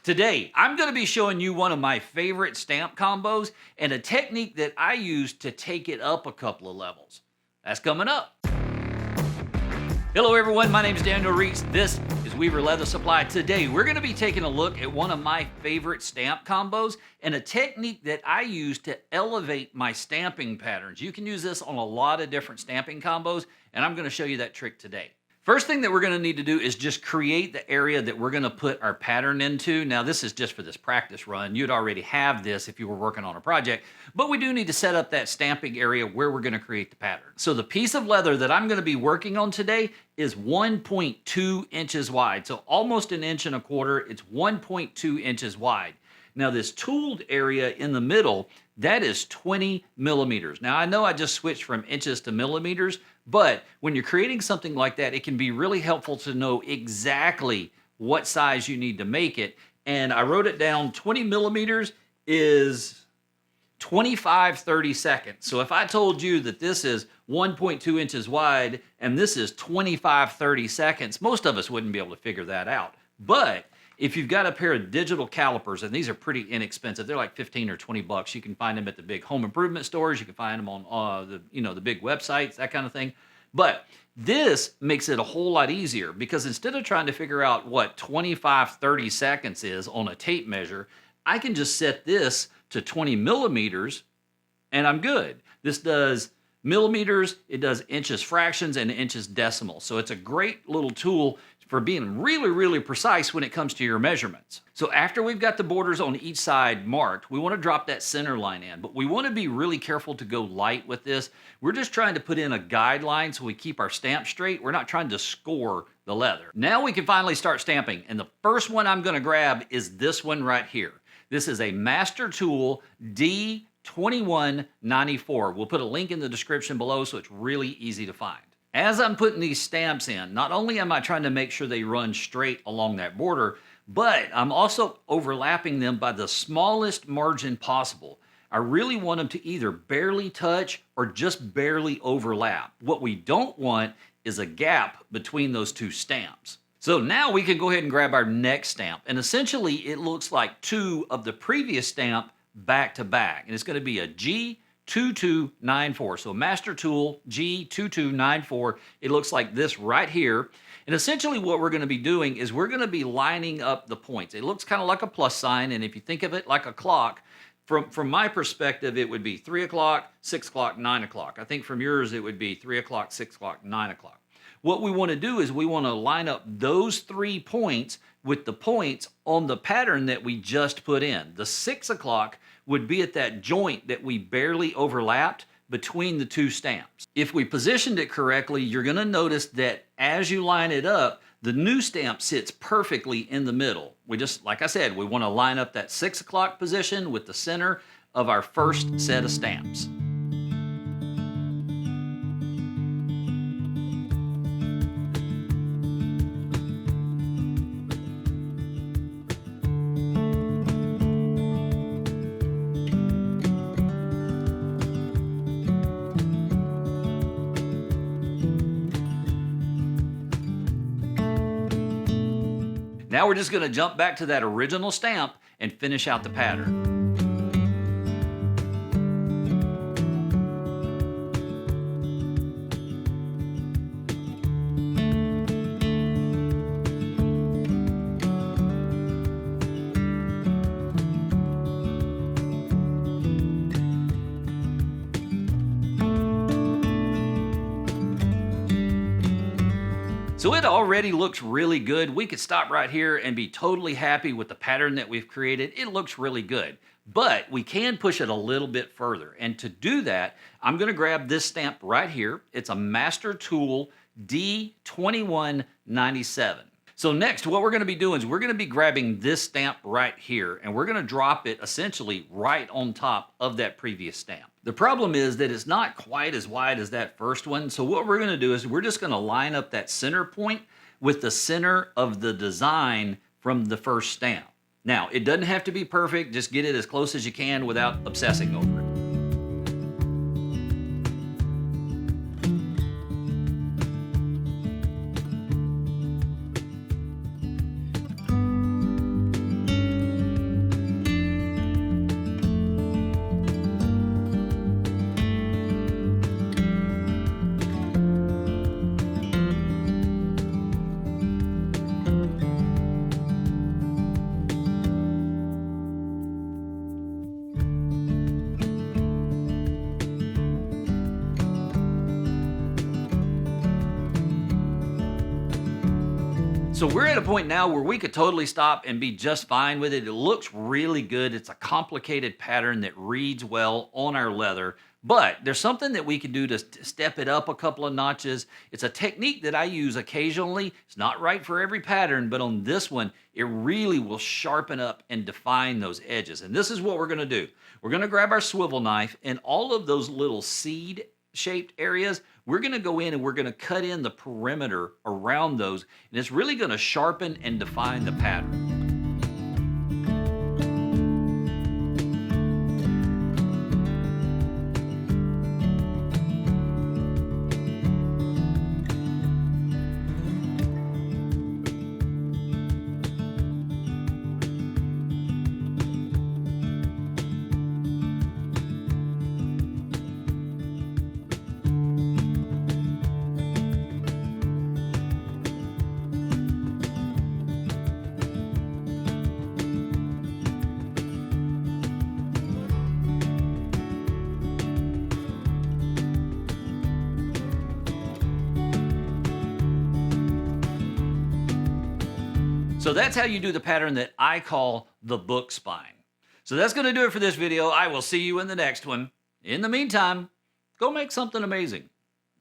Today, I'm going to be showing you one of my favorite stamp combos and a technique that I use to take it up a couple of levels. That's coming up. Hello everyone, my name is Daniel Reese. This is Weaver Leather Supply. Today, we're going to be taking a look at one of my favorite stamp combos and a technique that I use to elevate my stamping patterns. You can use this on a lot of different stamping combos, and I'm going to show you that trick today. First thing that we're going to need to do is just create the area that we're going to put our pattern into. Now, this is just for this practice run. You'd already have this if you were working on a project, but we do need to set up that stamping area where we're going to create the pattern. So the piece of leather that I'm going to be working on today is 1.2 inches wide. So almost an inch and a quarter. It's 1.2 inches wide. Now, this tooled area in the middle, that is 20 millimeters. Now, I know I just switched from inches to millimeters, but when you're creating something like that, it can be really helpful to know exactly what size you need to make it. And I wrote it down, 20 millimeters is 25 30-seconds. So if I told you that this is 1.2 inches wide and this is 25 30-seconds, most of us wouldn't be able to figure that out. But if you've got a pair of digital calipers, and these are pretty inexpensive, they're like 15 or 20 bucks. You can find them at the big home improvement stores. You can find them on the big websites, that kind of thing. But this makes it a whole lot easier because instead of trying to figure out what 25 30 seconds is on a tape measure, I can just set this to 20 millimeters and I'm good. This does millimeters, it does inches fractions, and inches decimals. So it's a great little tool for being really, really precise when it comes to your measurements. So after we've got the borders on each side marked, we want to drop that center line in, but we want to be really careful to go light with this. We're just trying to put in a guideline so we keep our stamp straight. We're not trying to score the leather. Now we can finally start stamping, and the first one I'm going to grab is this one right here. This is a Master Tool D2194. We'll put a link in the description below so it's really easy to find. As I'm putting these stamps in, not only am I trying to make sure they run straight along that border, but I'm also overlapping them by the smallest margin possible. I really want them to either barely touch or just barely overlap. What we don't want is a gap between those two stamps. So now we can go ahead and grab our next stamp, and essentially it looks like two of the previous stamp back to back, and it's going to be a G2294. So Master Tool G2294. It looks like this right here. And essentially what we're going to be doing is we're going to be lining up the points. It looks kind of like a plus sign, and if you think of it like a clock, from my perspective, it would be 3 o'clock, 6 o'clock, 9 o'clock. I think from yours it would be 3 o'clock, 6 o'clock, 9 o'clock. What we want to do is we want to line up those 3 points with the points on the pattern that we just put in. The 6 o'clock would be at that joint that we barely overlapped between the two stamps. If we positioned it correctly, you're going to notice that as you line it up, the new stamp sits perfectly in the middle. We just, like I said, we want to line up that 6 o'clock position with the center of our first set of stamps. Now we're just going to jump back to that original stamp and finish out the pattern. So it already looks really good. We could stop right here and be totally happy with the pattern that we've created. It looks really good, but we can push it a little bit further. And to do that, I'm going to grab this stamp right here. It's a Master Tool D2197. So next, what we're going to be doing is we're going to be grabbing this stamp right here, and we're going to drop it essentially right on top of that previous stamp. The problem is that it's not quite as wide as that first one, so what we're going to do is we're just going to line up that center point with the center of the design from the first stamp. Now, it doesn't have to be perfect, just get it as close as you can without obsessing over it. So we're at a point now where we could totally stop and be just fine with it. It looks really good. It's a complicated pattern that reads well on our leather, but there's something that we can do to step it up a couple of notches. It's a technique that I use occasionally. It's not right for every pattern, but on this one, it really will sharpen up and define those edges. And this is what we're gonna do. We're gonna grab our swivel knife and all of those little seed shaped areas, we're going to go in and we're going to cut in the perimeter around those, and it's really going to sharpen and define the pattern. So that's how you do the pattern that I call the book spine. So that's going to do it for this video. I will see you in the next one. In the meantime, go make something amazing.